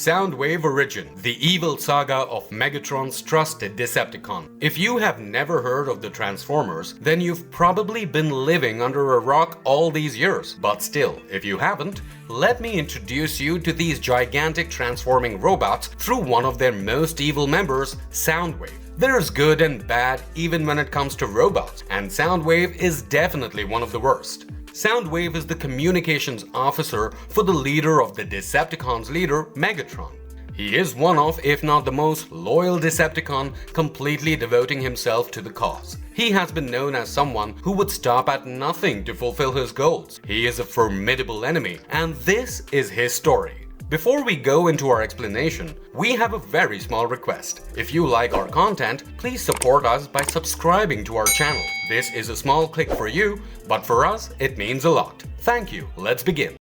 Soundwave Origins, the evil saga of Megatron's trusted Decepticon. If you have never heard of the Transformers, then you've probably been living under a rock all these years. But still, if you haven't, let me introduce you to these gigantic transforming robots through one of their most evil members, Soundwave. There's good and bad even when it comes to robots, and Soundwave is definitely one of the worst. Soundwave is the communications officer for the leader of the Decepticons' leader, Megatron. He is one of, if not the most loyal Decepticon, completely devoting himself to the cause. He has been known as someone who would stop at nothing to fulfill his goals. He is a formidable enemy, and this is his story. Before we go into our explanation, we have a very small request. If you like our content, please support us by subscribing to our channel. This is a small click for you, but for us, it means a lot. Thank you. Let's begin.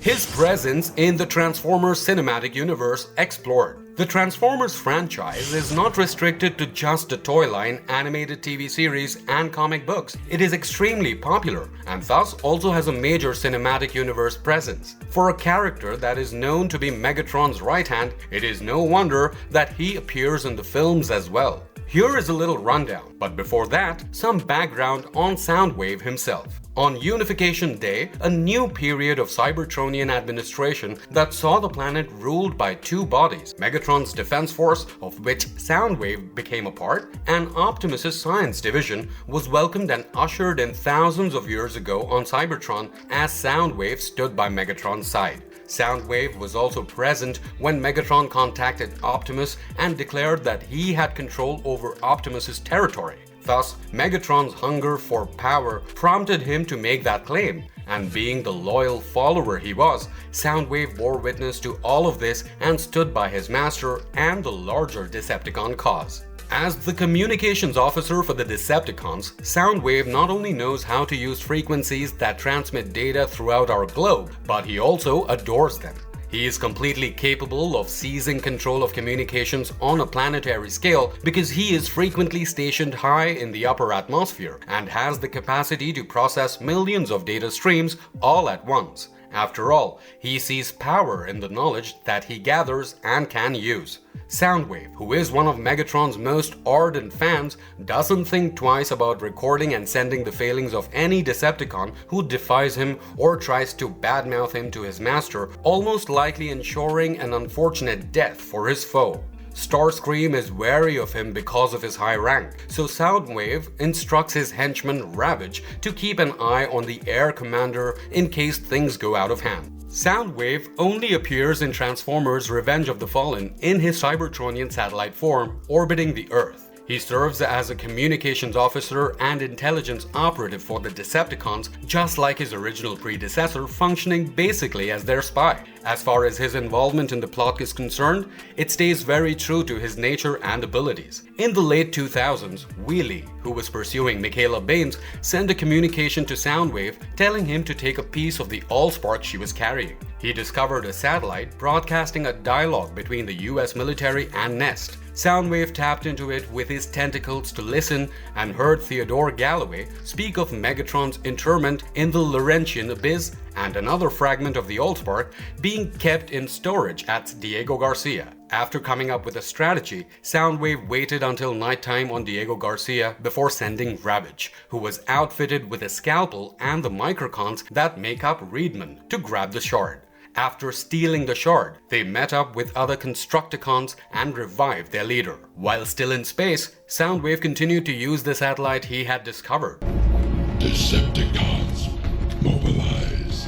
His presence in the Transformers cinematic universe explored. The Transformers franchise is not restricted to just the toy line, animated TV series, and comic books. It is extremely popular and thus also has a major cinematic universe presence. For a character that is known to be Megatron's right hand, it is no wonder that he appears in the films as well. Here is a little rundown, but before that, some background on Soundwave himself. On Unification Day, a new period of Cybertronian administration that saw the planet ruled by two bodies, Megatron's Defense Force, of which Soundwave became a part, and Optimus's Science Division was welcomed and ushered in thousands of years ago on Cybertron as Soundwave stood by Megatron's side. Soundwave was also present when Megatron contacted Optimus and declared that he had control over Optimus's territory. Thus, Megatron's hunger for power prompted him to make that claim, and being the loyal follower he was, Soundwave bore witness to all of this and stood by his master and the larger Decepticon cause. As the communications officer for the Decepticons, Soundwave not only knows how to use frequencies that transmit data throughout our globe, but he also adores them. He is completely capable of seizing control of communications on a planetary scale because he is frequently stationed high in the upper atmosphere and has the capacity to process millions of data streams all at once. After all, he sees power in the knowledge that he gathers and can use. Soundwave, who is one of Megatron's most ardent fans, doesn't think twice about recording and sending the failings of any Decepticon who defies him or tries to badmouth him to his master, almost likely ensuring an unfortunate death for his foe. Starscream is wary of him because of his high rank, so Soundwave instructs his henchman Ravage to keep an eye on the Air Commander in case things go out of hand. Soundwave only appears in Transformers Revenge of the Fallen in his Cybertronian satellite form, orbiting the Earth. He serves as a communications officer and intelligence operative for the Decepticons, just like his original predecessor, functioning basically as their spy. As far as his involvement in the plot is concerned, it stays very true to his nature and abilities. In the late 2000s, Wheelie, who was pursuing Michaela Baines, sent a communication to Soundwave telling him to take a piece of the Allspark she was carrying. He discovered a satellite broadcasting a dialogue between the US military and Nest. Soundwave tapped into it with his tentacles to listen and heard Theodore Galloway speak of Megatron's interment in the Laurentian Abyss and another fragment of the Allspark being kept in storage at Diego Garcia. After coming up with a strategy, Soundwave waited until nighttime on Diego Garcia before sending Ravage, who was outfitted with a scalpel and the microcons that make up Reedman, to grab the shard. After stealing the shard, they met up with other Constructicons and revived their leader. While still in space, Soundwave continued to use the satellite he had discovered. Decepticons, mobilize.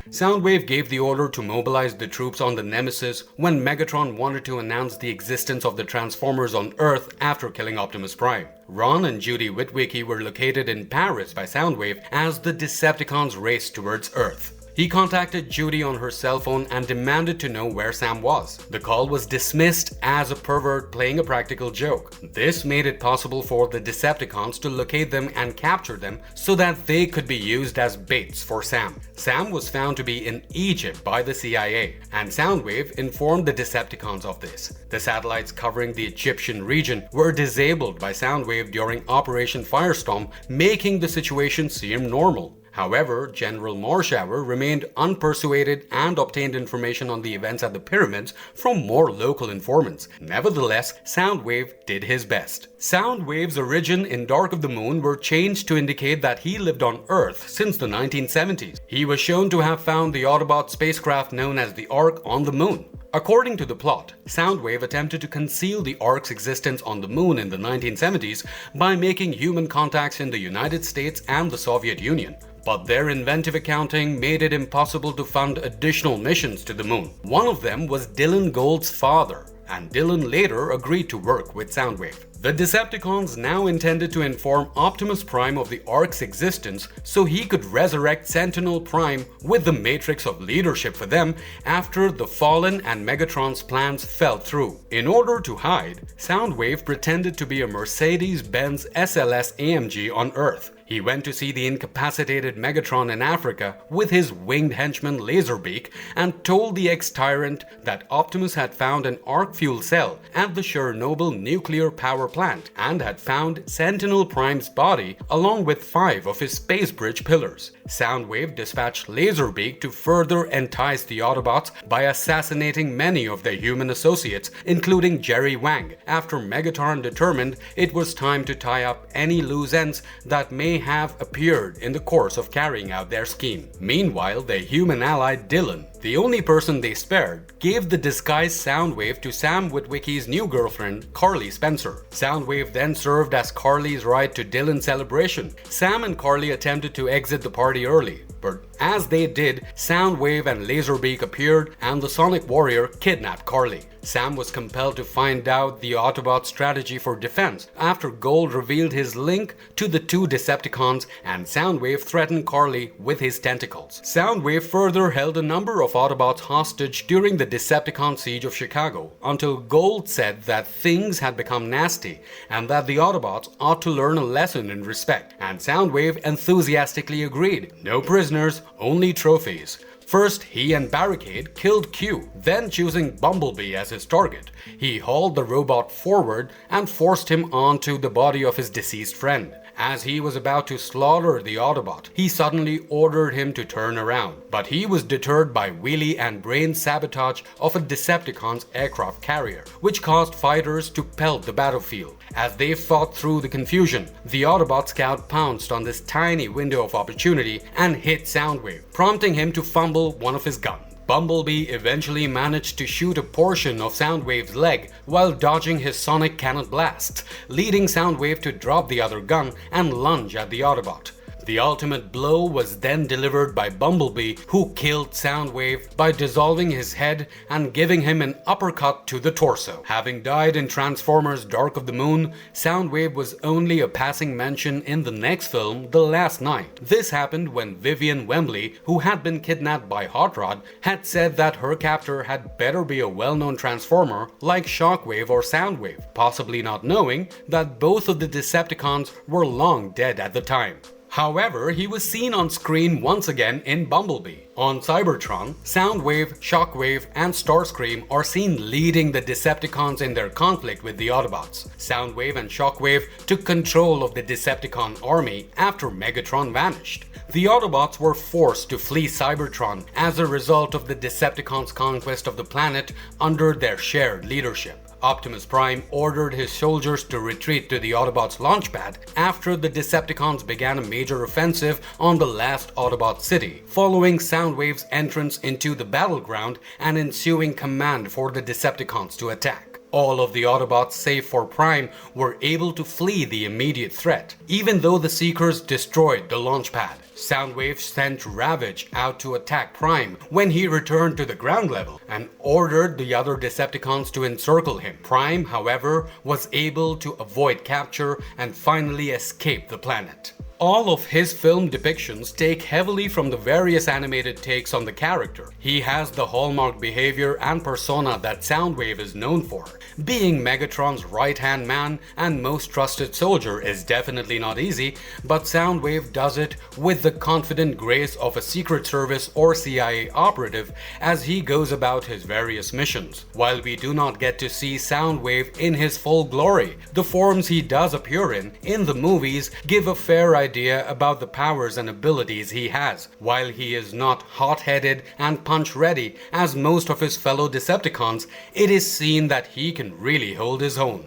Soundwave gave the order to mobilize the troops on the Nemesis when Megatron wanted to announce the existence of the Transformers on Earth after killing Optimus Prime. Ron and Judy Witwicky were located in Paris by Soundwave as the Decepticons raced towards Earth. He contacted Judy on her cell phone and demanded to know where Sam was. The call was dismissed as a pervert playing a practical joke. This made it possible for the Decepticons to locate them and capture them so that they could be used as baits for Sam. Sam was found to be in Egypt by the CIA, and Soundwave informed the Decepticons of this. The satellites covering the Egyptian region were disabled by Soundwave during Operation Firestorm, making the situation seem normal. However, General Marshauer remained unpersuaded and obtained information on the events at the pyramids from more local informants. Nevertheless, Soundwave did his best. Soundwave's origin in Dark of the Moon were changed to indicate that he lived on Earth since the 1970s. He was shown to have found the Autobot spacecraft known as the Ark on the Moon. According to the plot, Soundwave attempted to conceal the Ark's existence on the Moon in the 1970s by making human contacts in the United States and the Soviet Union. But their inventive accounting made it impossible to fund additional missions to the Moon. One of them was Dylan Gold's father, and Dylan later agreed to work with Soundwave. The Decepticons now intended to inform Optimus Prime of the Ark's existence so he could resurrect Sentinel Prime with the matrix of leadership for them after the Fallen and Megatron's plans fell through. In order to hide, Soundwave pretended to be a Mercedes-Benz SLS AMG on Earth. He went to see the incapacitated Megatron in Africa with his winged henchman Laserbeak and told the ex-tyrant that Optimus had found an arc fuel cell at the Chernobyl nuclear power plant and had found Sentinel Prime's body along with 5 of his space bridge pillars. Soundwave dispatched Laserbeak to further entice the Autobots by assassinating many of their human associates, including Jerry Wang, after Megatron determined it was time to tie up any loose ends that may have appeared in the course of carrying out their scheme. Meanwhile, their human ally Dylan, the only person they spared, gave the disguised Soundwave to Sam Witwicky's new girlfriend, Carly Spencer. Soundwave then served as Carly's ride to Dylan's celebration. Sam and Carly attempted to exit the party early, but as they did, Soundwave and Laserbeak appeared and the Sonic Warrior kidnapped Carly. Sam was compelled to find out the Autobot strategy for defense after Gold revealed his link to the 2 Decepticons and Soundwave threatened Carly with his tentacles. Soundwave further held a number of Autobots hostage during the Decepticon siege of Chicago until Gold said that things had become nasty and that the Autobots ought to learn a lesson in respect, and Soundwave enthusiastically agreed. No prisoners, only trophies. First, he and Barricade killed Q, then choosing Bumblebee as his target, he hauled the robot forward and forced him onto the body of his deceased friend. As he was about to slaughter the Autobot, he suddenly ordered him to turn around, but he was deterred by wheelie and brain sabotage of a Decepticon's aircraft carrier, which caused fighters to pelt the battlefield. As they fought through the confusion, the Autobot scout pounced on this tiny window of opportunity and hit Soundwave, prompting him to fumble one of his guns. Bumblebee eventually managed to shoot a portion of Soundwave's leg while dodging his sonic cannon blasts, leading Soundwave to drop the other gun and lunge at the Autobot. The ultimate blow was then delivered by Bumblebee, who killed Soundwave by dissolving his head and giving him an uppercut to the torso. Having died in Transformers Dark of the Moon, Soundwave was only a passing mention in the next film, The Last Night. This happened when Vivian Wembley, who had been kidnapped by Hot Rod, had said that her captor had better be a well-known Transformer like Shockwave or Soundwave, possibly not knowing that both of the Decepticons were long dead at the time. However, he was seen on screen once again in Bumblebee. On Cybertron, Soundwave, Shockwave, and Starscream are seen leading the Decepticons in their conflict with the Autobots. Soundwave and Shockwave took control of the Decepticon army after Megatron vanished. The Autobots were forced to flee Cybertron as a result of the Decepticons' conquest of the planet under their shared leadership. Optimus Prime ordered his soldiers to retreat to the Autobots' launch pad after the Decepticons began a major offensive on the last Autobot city, following Soundwave's entrance into the battleground and ensuing command for the Decepticons to attack. All of the Autobots, save for Prime, were able to flee the immediate threat, even though the Seekers destroyed the launch pad. Soundwave sent Ravage out to attack Prime when he returned to the ground level and ordered the other Decepticons to encircle him. Prime, however, was able to avoid capture and finally escape the planet. All of his film depictions take heavily from the various animated takes on the character. He has the hallmark behavior and persona that Soundwave is known for. Being Megatron's right-hand man and most trusted soldier is definitely not easy, but Soundwave does it with the confident grace of a Secret Service or CIA operative as he goes about his various missions. While we do not get to see Soundwave in his full glory, the forms he does appear in the movies give a fair idea about the powers and abilities he has. While he is not hot-headed and punch-ready as most of his fellow Decepticons, it is seen that he can really hold his own.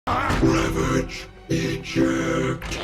Ravage, eject.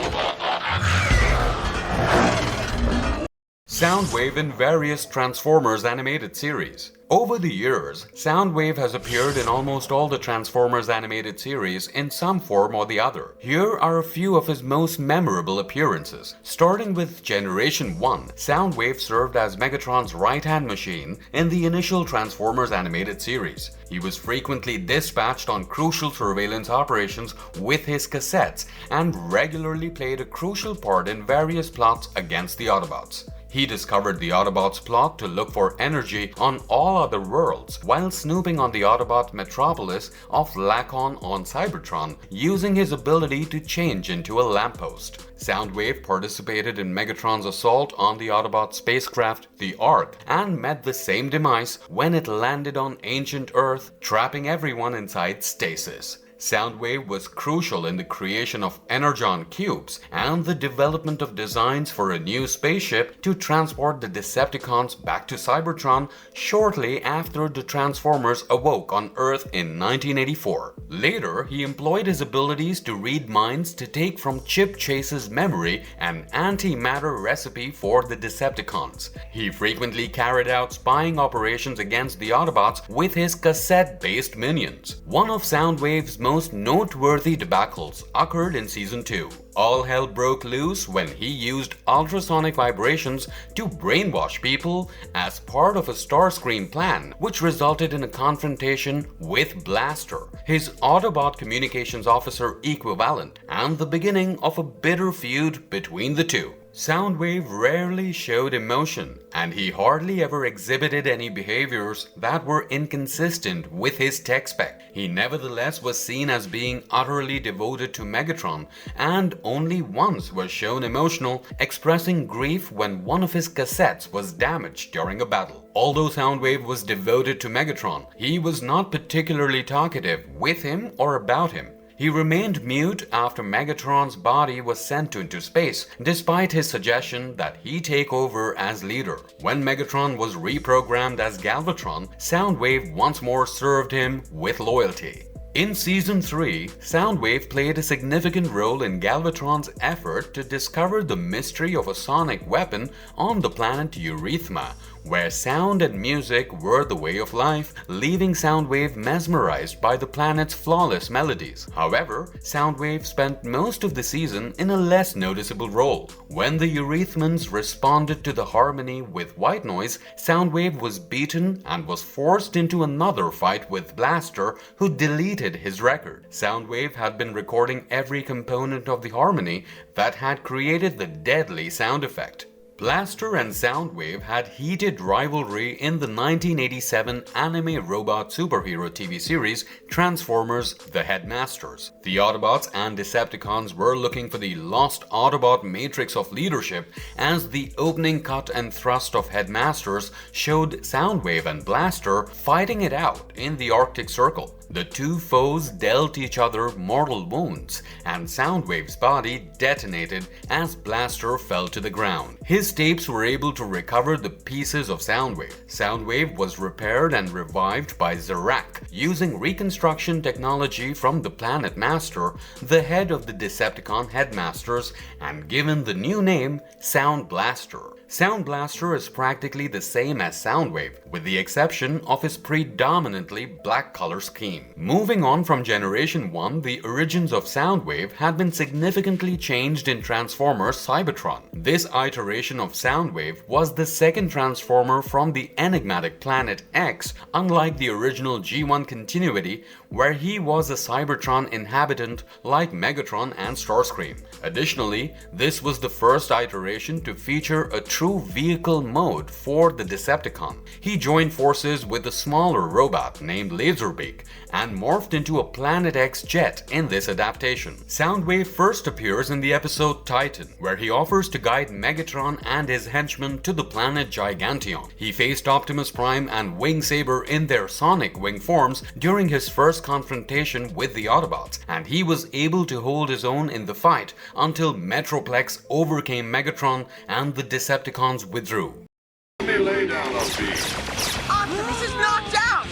Soundwave in various Transformers animated series. Over the years, Soundwave has appeared in almost all the Transformers animated series in some form or the other. Here are a few of his most memorable appearances. Starting with Generation 1, Soundwave served as Megatron's right-hand machine in the initial Transformers animated series. He was frequently dispatched on crucial surveillance operations with his cassettes and regularly played a crucial part in various plots against the Autobots. He discovered the Autobots' plot to look for energy on all other worlds while snooping on the Autobot metropolis of Lacon on Cybertron, using his ability to change into a lamppost. Soundwave participated in Megatron's assault on the Autobot spacecraft, the Ark, and met the same demise when it landed on ancient Earth, trapping everyone inside stasis. Soundwave was crucial in the creation of Energon cubes and the development of designs for a new spaceship to transport the Decepticons back to Cybertron shortly after the Transformers awoke on Earth in 1984. Later, he employed his abilities to read minds to take from Chip Chase's memory an antimatter recipe for the Decepticons. He frequently carried out spying operations against the Autobots with his cassette-based minions. One of Soundwave's most noteworthy debacles occurred in Season 2. All hell broke loose when he used ultrasonic vibrations to brainwash people as part of a Starscream plan, which resulted in a confrontation with Blaster, his Autobot communications officer equivalent, and the beginning of a bitter feud between the two. Soundwave rarely showed emotion, and he hardly ever exhibited any behaviors that were inconsistent with his tech spec. He nevertheless was seen as being utterly devoted to Megatron, and only once was shown emotional, expressing grief when one of his cassettes was damaged during a battle. Although Soundwave was devoted to Megatron, he was not particularly talkative with him or about him. He remained mute after Megatron's body was sent into space, despite his suggestion that he take over as leader. When Megatron was reprogrammed as Galvatron, Soundwave once more served him with loyalty. In Season 3, Soundwave played a significant role in Galvatron's effort to discover the mystery of a sonic weapon on the planet Eurythma, where sound and music were the way of life, leaving Soundwave mesmerized by the planet's flawless melodies. However, Soundwave spent most of the season in a less noticeable role. When the Eurythmans responded to the harmony with white noise, Soundwave was beaten and was forced into another fight with Blaster, who deleted his record. Soundwave had been recording every component of the harmony that had created the deadly sound effect. Blaster and Soundwave had heated rivalry in the 1987 anime robot superhero TV series Transformers: The Headmasters. The Autobots and Decepticons were looking for the lost Autobot matrix of leadership, as the opening cut and thrust of Headmasters showed Soundwave and Blaster fighting it out in the Arctic Circle. The two foes dealt each other mortal wounds, and Soundwave's body detonated as Blaster fell to the ground. His tapes were able to recover the pieces of Soundwave. Soundwave was repaired and revived by Zarak using reconstruction technology from the Planet Master, the head of the Decepticon Headmasters, and given the new name Sound Blaster. Sound Blaster is practically the same as Soundwave, with the exception of his predominantly black color scheme. Moving on from Generation 1, the origins of Soundwave had been significantly changed in Transformers Cybertron. This iteration of Soundwave was the second Transformer from the enigmatic planet X, unlike the original G1 continuity, where he was a Cybertron inhabitant like Megatron and Starscream. Additionally, this was the first iteration to feature a true vehicle mode for the Decepticon. He joined forces with a smaller robot named Laserbeak and morphed into a Planet X jet in this adaptation. Soundwave first appears in the episode Titan, where he offers to guide Megatron and his henchmen to the planet Gigantion. He faced Optimus Prime and Wing Saber in their sonic wing forms during his first confrontation with the Autobots, and he was able to hold his own in the fight until Metroplex overcame Megatron and the Decepticons withdrew. Let me lay down a beat. Optimus is knocked out!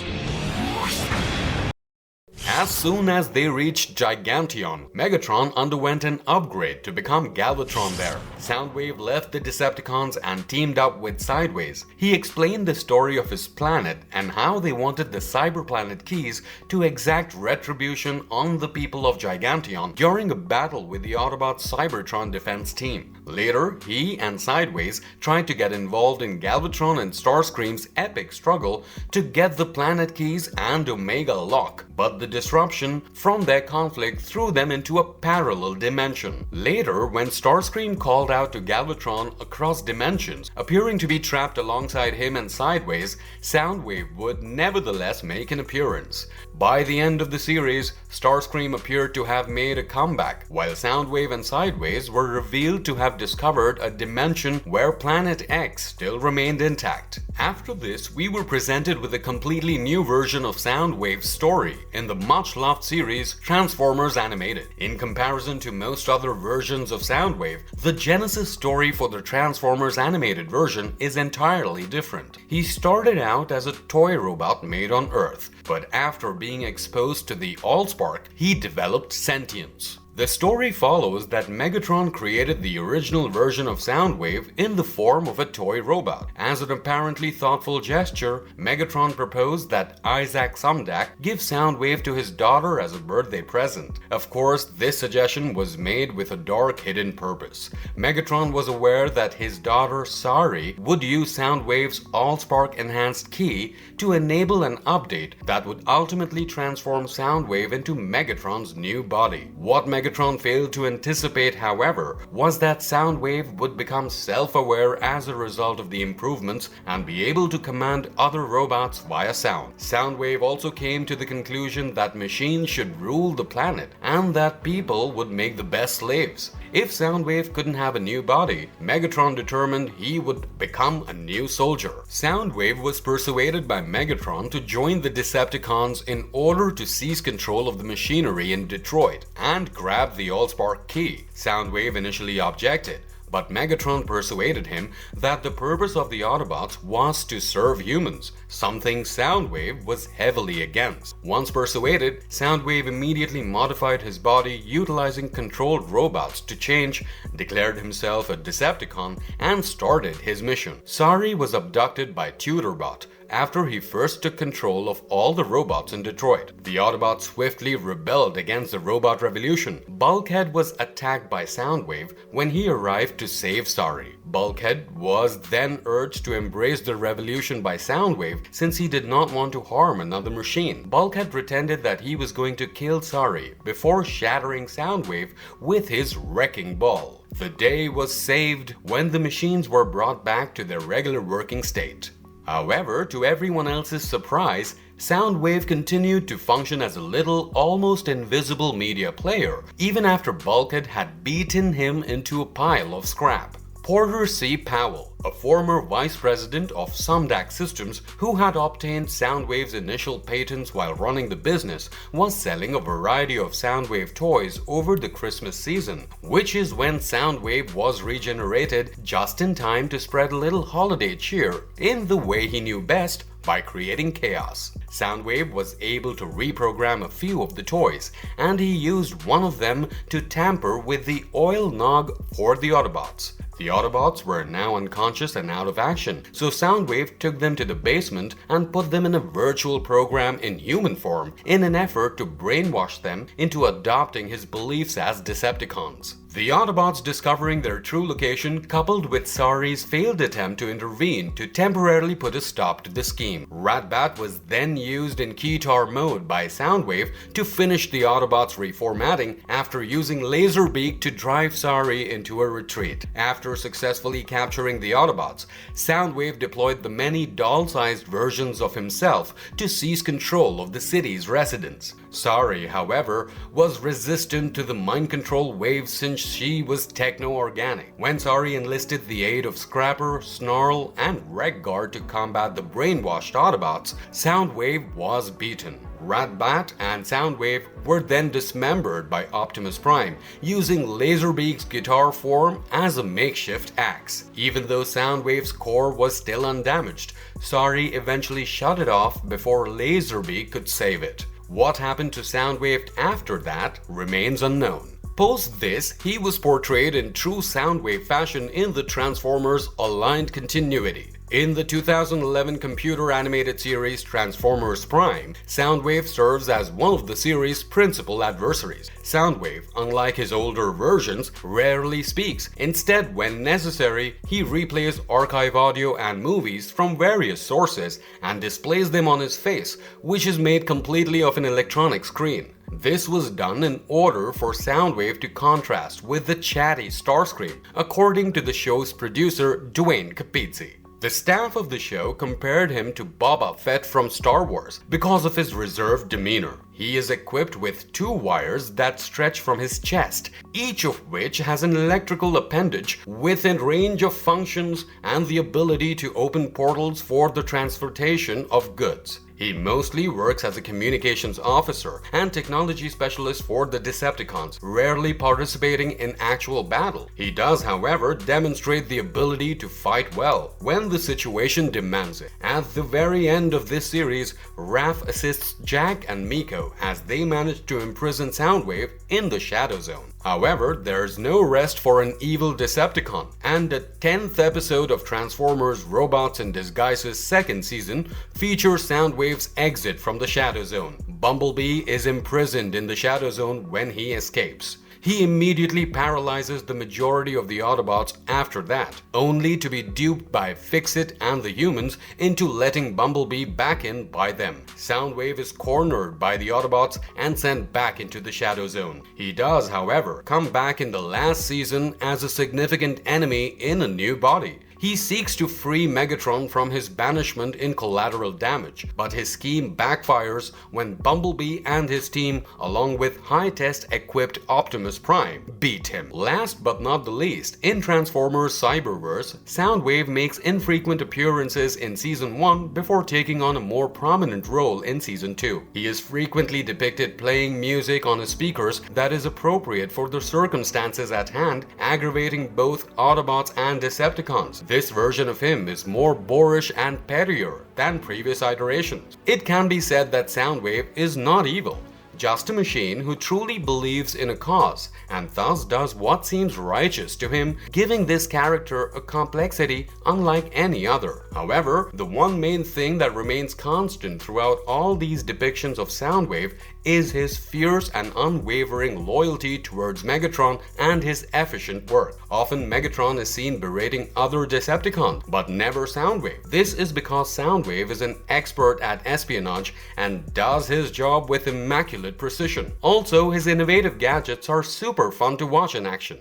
As soon as they reached Gigantion, Megatron underwent an upgrade to become Galvatron there. Soundwave left the Decepticons and teamed up with Sideways. He explained the story of his planet and how they wanted the Cyberplanet keys to exact retribution on the people of Gigantion during a battle with the Autobot Cybertron defense team. Later, he and Sideways tried to get involved in Galvatron and Starscream's epic struggle to get the planet keys and Omega Lock, but the disruption from their conflict threw them into a parallel dimension. Later, when Starscream called out to Galvatron across dimensions, appearing to be trapped alongside him and Sideways, Soundwave would nevertheless make an appearance. By the end of the series, Starscream appeared to have made a comeback, while Soundwave and Sideways were revealed to have discovered a dimension where Planet X still remained intact. After this, we were presented with a completely new version of Soundwave's story in the much-loved series Transformers Animated. In comparison to most other versions of Soundwave, the genesis story for the Transformers Animated version is entirely different. He started out as a toy robot made on Earth, but after being exposed to the Allspark, he developed sentience. The story follows that Megatron created the original version of Soundwave in the form of a toy robot. As an apparently thoughtful gesture, Megatron proposed that Isaac Sumdac give Soundwave to his daughter as a birthday present. Of course, this suggestion was made with a dark hidden purpose. Megatron was aware that his daughter Sari would use Soundwave's Allspark enhanced key to enable an update that would ultimately transform Soundwave into Megatron's new body. What Megatron failed to anticipate, however, was that Soundwave would become self-aware as a result of the improvements and be able to command other robots via sound. Soundwave also came to the conclusion that machines should rule the planet and that people would make the best slaves. If Soundwave couldn't have a new body, Megatron determined he would become a new soldier. Soundwave was persuaded by Megatron to join the Decepticons in order to seize control of the machinery in Detroit and grab the Allspark key. Soundwave initially objected, but Megatron persuaded him that the purpose of the Autobots was to serve humans, something Soundwave was heavily against. Once persuaded, Soundwave immediately modified his body utilizing controlled robots to change, declared himself a Decepticon, and started his mission. Sari was abducted by Tutorbot after he first took control of all the robots in Detroit. The Autobots swiftly rebelled against the robot revolution. Bulkhead was attacked by Soundwave when he arrived to save Sari. Bulkhead was then urged to embrace the revolution by Soundwave since he did not want to harm another machine. Bulkhead pretended that he was going to kill Sari before shattering Soundwave with his wrecking ball. The day was saved when the machines were brought back to their regular working state. However, to everyone else's surprise, Soundwave continued to function as a little, almost invisible media player, even after Bulkhead had beaten him into a pile of scrap. Porter C. Powell, a former vice president of Sumdac Systems who had obtained Soundwave's initial patents while running the business, was selling a variety of Soundwave toys over the Christmas season, which is when Soundwave was regenerated just in time to spread a little holiday cheer in the way he knew best, by creating chaos. Soundwave was able to reprogram a few of the toys, and he used one of them to tamper with the oil nog for the Autobots. The Autobots were now unconscious and out of action, so Soundwave took them to the basement and put them in a virtual program in human form in an effort to brainwash them into adopting his beliefs as Decepticons. The Autobots discovering their true location, coupled with Sari's failed attempt to intervene to temporarily put a stop to the scheme. Ratbat was then used in Keytar mode by Soundwave to finish the Autobots' reformatting after using Laserbeak to drive Sari into a retreat. After successfully capturing the Autobots, Soundwave deployed the many doll-sized versions of himself to seize control of the city's residents. Sari, however, was resistant to the mind control wave since she was techno-organic. When Sari enlisted the aid of Scrapper, Snarl, and Wreck-Guard to combat the brainwashed Autobots, Soundwave was beaten. Ratbat and Soundwave were then dismembered by Optimus Prime, using Laserbeak's guitar form as a makeshift axe. Even though Soundwave's core was still undamaged, Sari eventually shut it off before Laserbeak could save it. What happened to Soundwave after that remains unknown. Post this, he was portrayed in true Soundwave fashion in the Transformers Aligned Continuity. In the 2011 computer animated series Transformers Prime, Soundwave serves as one of the series' principal adversaries. Soundwave, unlike his older versions, rarely speaks. Instead, when necessary, he replays archive audio and movies from various sources and displays them on his face, which is made completely of an electronic screen. This was done in order for Soundwave to contrast with the chatty Starscream, according to the show's producer Duane Capizzi. The staff of the show compared him to Boba Fett from Star Wars because of his reserved demeanor. He is equipped with 2 wires that stretch from his chest, each of which has an electrical appendage within range of functions and the ability to open portals for the transportation of goods. He mostly works as a communications officer and technology specialist for the Decepticons, rarely participating in actual battle. He does, however, demonstrate the ability to fight well when the situation demands it. At the very end of this series, Raph assists Jack and Miko as they manage to imprison Soundwave in the Shadow Zone. However, there's no rest for an evil Decepticon, and the 10th episode of Transformers Robots in Disguise's second season features Soundwave's exit from the Shadow Zone. Bumblebee is imprisoned in the Shadow Zone when he escapes. He immediately paralyzes the majority of the Autobots after that, only to be duped by Fix-It and the humans into letting Bumblebee back in by them. Soundwave is cornered by the Autobots and sent back into the Shadow Zone. He does, however, come back in the last season as a significant enemy in a new body. He seeks to free Megatron from his banishment in Collateral Damage, but his scheme backfires when Bumblebee and his team, along with high-test-equipped Optimus Prime, beat him. Last but not the least, in Transformers Cyberverse, Soundwave makes infrequent appearances in Season 1 before taking on a more prominent role in Season 2. He is frequently depicted playing music on his speakers that is appropriate for the circumstances at hand, aggravating both Autobots and Decepticons. This version of him is more boorish and pettier than previous iterations. It can be said that Soundwave is not evil, just a machine who truly believes in a cause and thus does what seems righteous to him, giving this character a complexity unlike any other. However, the one main thing that remains constant throughout all these depictions of Soundwave is his fierce and unwavering loyalty towards Megatron and his efficient work. Often Megatron is seen berating other Decepticons, but never Soundwave. This is because Soundwave is an expert at espionage and does his job with immaculate precision. Also, his innovative gadgets are super fun to watch in action.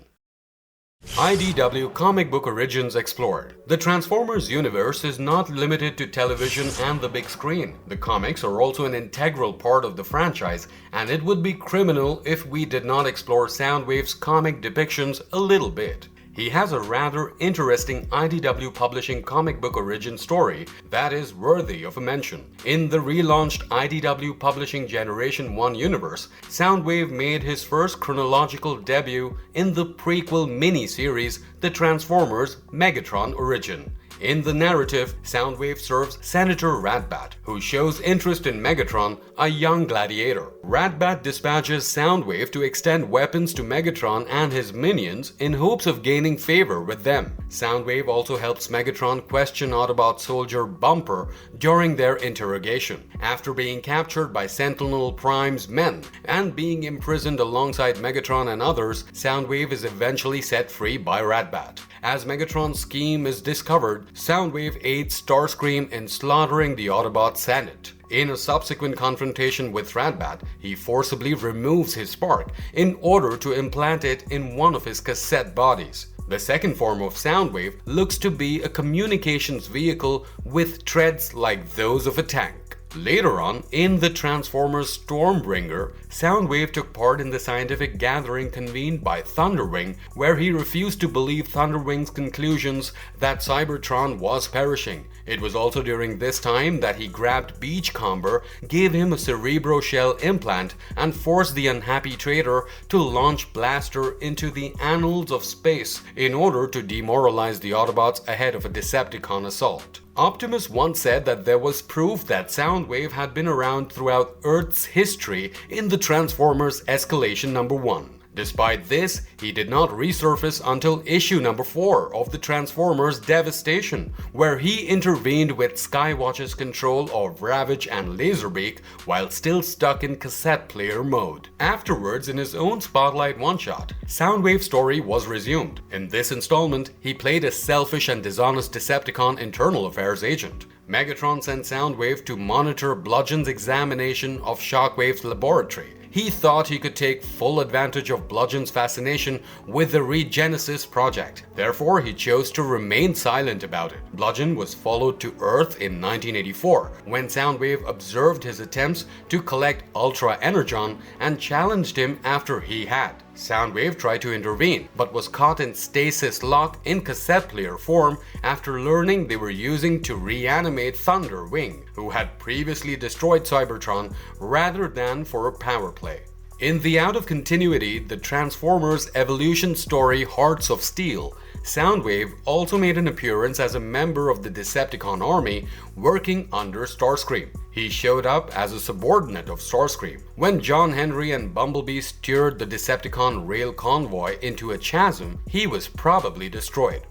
IDW Comic Book Origins Explored. The Transformers universe is not limited to television and the big screen. The comics are also an integral part of the franchise, and it would be criminal if we did not explore Soundwave's comic depictions a little bit. He has a rather interesting IDW Publishing comic book origin story that is worthy of a mention. In the relaunched IDW Publishing Generation 1 universe, Soundwave made his first chronological debut in the prequel mini-series The Transformers Megatron Origin. In the narrative, Soundwave serves Senator Ratbat, who shows interest in Megatron, a young gladiator. Ratbat dispatches Soundwave to extend weapons to Megatron and his minions in hopes of gaining favor with them. Soundwave also helps Megatron question Autobot soldier Bumper during their interrogation. After being captured by Sentinel Prime's men and being imprisoned alongside Megatron and others, Soundwave is eventually set free by Ratbat. As Megatron's scheme is discovered, Soundwave aids Starscream in slaughtering the Autobot Senate. In a subsequent confrontation with Ratbat, he forcibly removes his spark in order to implant it in one of his cassette bodies. The second form of Soundwave looks to be a communications vehicle with treads like those of a tank. Later on, in the Transformers Stormbringer, Soundwave took part in the scientific gathering convened by Thunderwing, where he refused to believe Thunderwing's conclusions that Cybertron was perishing. It was also during this time that he grabbed Beachcomber, gave him a cerebroshell implant, and forced the unhappy traitor to launch Blaster into the annals of space in order to demoralize the Autobots ahead of a Decepticon assault. Optimus once said that there was proof that Soundwave had been around throughout Earth's history in the Transformers Escalation number 1. Despite this, he did not resurface until issue number 4 of the Transformers Devastation, where he intervened with Skywatch's control of Ravage and Laserbeak while still stuck in cassette player mode. Afterwards, in his own Spotlight one-shot, Soundwave's story was resumed. In this installment, he played a selfish and dishonest Decepticon internal affairs agent. Megatron sent Soundwave to monitor Bludgeon's examination of Shockwave's laboratory. He thought he could take full advantage of Bludgeon's fascination with the Regenesis project. Therefore, he chose to remain silent about it. Bludgeon was followed to Earth in 1984, when Soundwave observed his attempts to collect Ultra Energon and challenged him after he had. Soundwave tried to intervene, but was caught in stasis lock in cassette player form after learning they were using to reanimate Thunderwing, who had previously destroyed Cybertron, rather than for a power play. In the out of continuity, the Transformers evolution story Hearts of Steel, Soundwave also made an appearance as a member of the Decepticon army working under Starscream. He showed up as a subordinate of Starscream. When John Henry and Bumblebee steered the Decepticon rail convoy into a chasm, he was probably destroyed.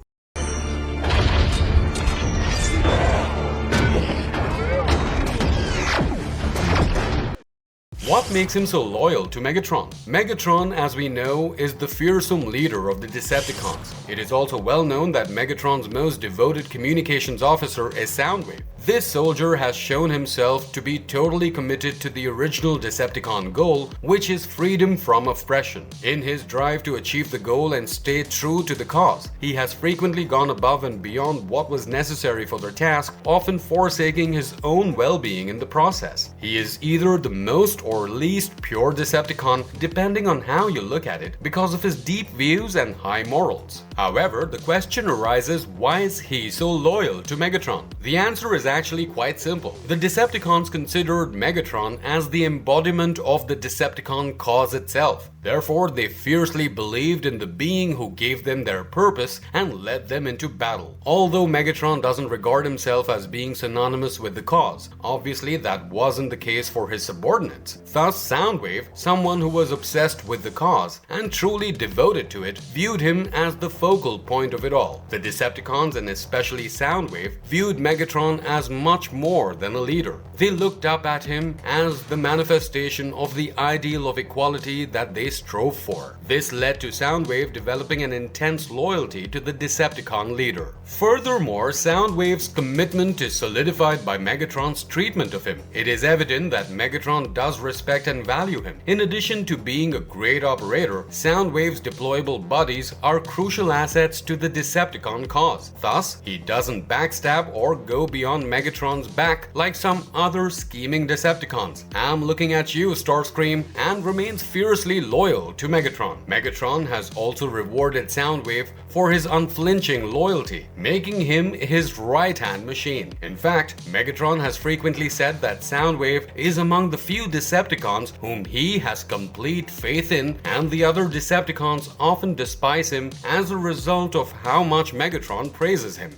What makes him so loyal to Megatron? Megatron, as we know, is the fearsome leader of the Decepticons. It is also well known that Megatron's most devoted communications officer is Soundwave. This soldier has shown himself to be totally committed to the original Decepticon goal, which is freedom from oppression. In his drive to achieve the goal and stay true to the cause, he has frequently gone above and beyond what was necessary for their task, often forsaking his own well-being in the process. He is either the most or least pure Decepticon, depending on how you look at it, because of his deep views and high morals. However, the question arises, why is he so loyal to Megatron? The answer is actually quite simple. The Decepticons considered Megatron as the embodiment of the Decepticon cause itself. Therefore, they fiercely believed in the being who gave them their purpose and led them into battle. Although Megatron doesn't regard himself as being synonymous with the cause, obviously that wasn't the case for his subordinates. Thus, Soundwave, someone who was obsessed with the cause and truly devoted to it, viewed him as the focal point of it all. The Decepticons, and especially Soundwave, viewed Megatron as much more than a leader. They looked up at him as the manifestation of the ideal of equality that they strove for. This led to Soundwave developing an intense loyalty to the Decepticon leader. Furthermore, Soundwave's commitment is solidified by Megatron's treatment of him. It is evident that Megatron does respect and value him. In addition to being a great operator, Soundwave's deployable buddies are crucial assets to the Decepticon cause. Thus, he doesn't backstab or go beyond Megatron's back like some other scheming Decepticons. I'm looking at you, Starscream, and remains fiercely loyal to Megatron. Megatron has also rewarded Soundwave for his unflinching loyalty, making him his right-hand machine. In fact, Megatron has frequently said that Soundwave is among the few Decepticons whom he has complete faith in, and the other Decepticons often despise him as a result of how much Megatron praises him.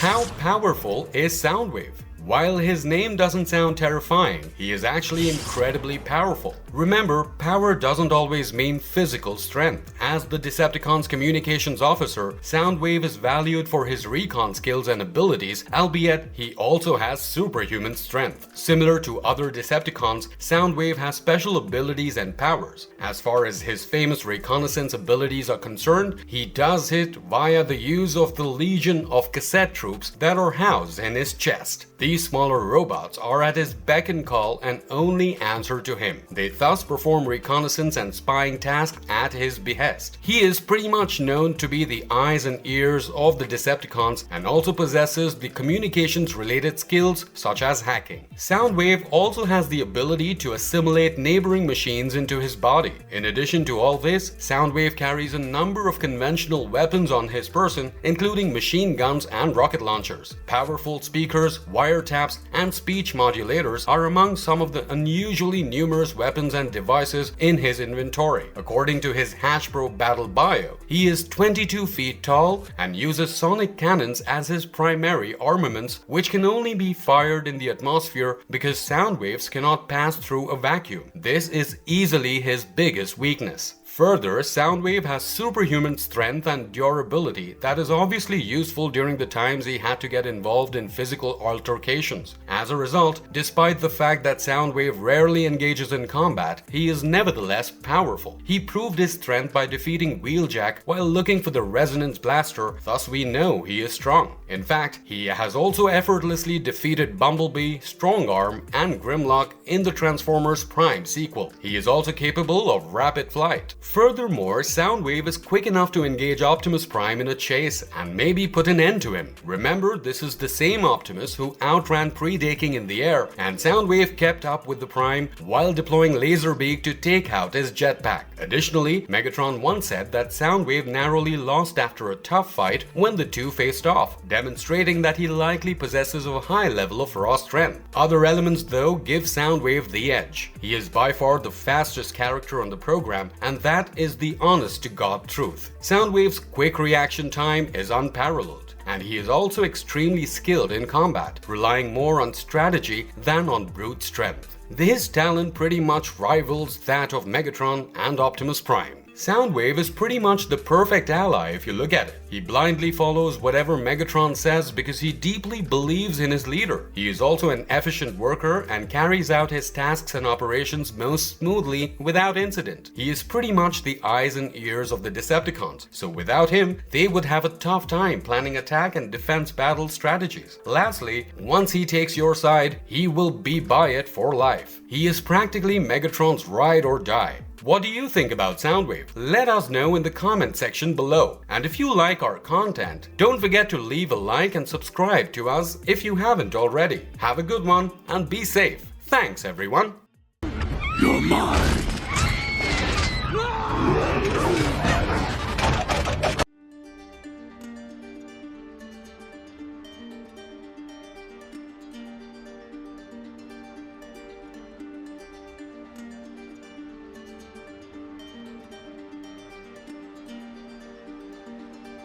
How powerful is Soundwave? While his name doesn't sound terrifying, he is actually incredibly powerful. Remember, power doesn't always mean physical strength. As the Decepticons' communications officer, Soundwave is valued for his recon skills and abilities, albeit he also has superhuman strength. Similar to other Decepticons, Soundwave has special abilities and powers. As far as his famous reconnaissance abilities are concerned, he does it via the use of the legion of cassette troops that are housed in his chest. These smaller robots are at his beck and call and only answer to him. They thus perform reconnaissance and spying tasks at his behest. He is pretty much known to be the eyes and ears of the Decepticons and also possesses the communications-related skills such as hacking. Soundwave also has the ability to assimilate neighboring machines into his body. In addition to all this, Soundwave carries a number of conventional weapons on his person, including machine guns and rocket launchers. Powerful speakers, wiretaps, and speech modulators are among some of the unusually numerous weapons and devices in his inventory. According to his Hasbro Battle Bio, he is 22 feet tall and uses sonic cannons as his primary armaments, which can only be fired in the atmosphere because sound waves cannot pass through a vacuum. This is easily his biggest weakness. Further, Soundwave has superhuman strength and durability that is obviously useful during the times he had to get involved in physical altercations. As a result, despite the fact that Soundwave rarely engages in combat, he is nevertheless powerful. He proved his strength by defeating Wheeljack while looking for the Resonance Blaster, thus we know he is strong. In fact, he has also effortlessly defeated Bumblebee, Strongarm, and Grimlock in the Transformers Prime sequel. He is also capable of rapid flight. Furthermore, Soundwave is quick enough to engage Optimus Prime in a chase and maybe put an end to him. Remember, this is the same Optimus who outran Predaking in the air, and Soundwave kept up with the Prime while deploying Laserbeak to take out his jetpack. Additionally, Megatron once said that Soundwave narrowly lost after a tough fight when the two faced off, demonstrating that he likely possesses a high level of raw strength. Other elements, though, give Soundwave the edge. He is by far the fastest character on the program, and that is the honest-to-God truth. Soundwave's quick reaction time is unparalleled, and he is also extremely skilled in combat, relying more on strategy than on brute strength. His talent pretty much rivals that of Megatron and Optimus Prime. Soundwave is pretty much the perfect ally if you look at it. He blindly follows whatever Megatron says because he deeply believes in his leader. He is also an efficient worker and carries out his tasks and operations most smoothly without incident. He is pretty much the eyes and ears of the Decepticons, so without him, they would have a tough time planning attack and defense battle strategies. Lastly, once he takes your side, he will be by it for life. He is practically Megatron's ride or die. What do you think about Soundwave? Let us know in the comment section below. And if you like our content, don't forget to leave a like and subscribe to us if you haven't already. Have a good one and be safe. Thanks everyone. You're mine.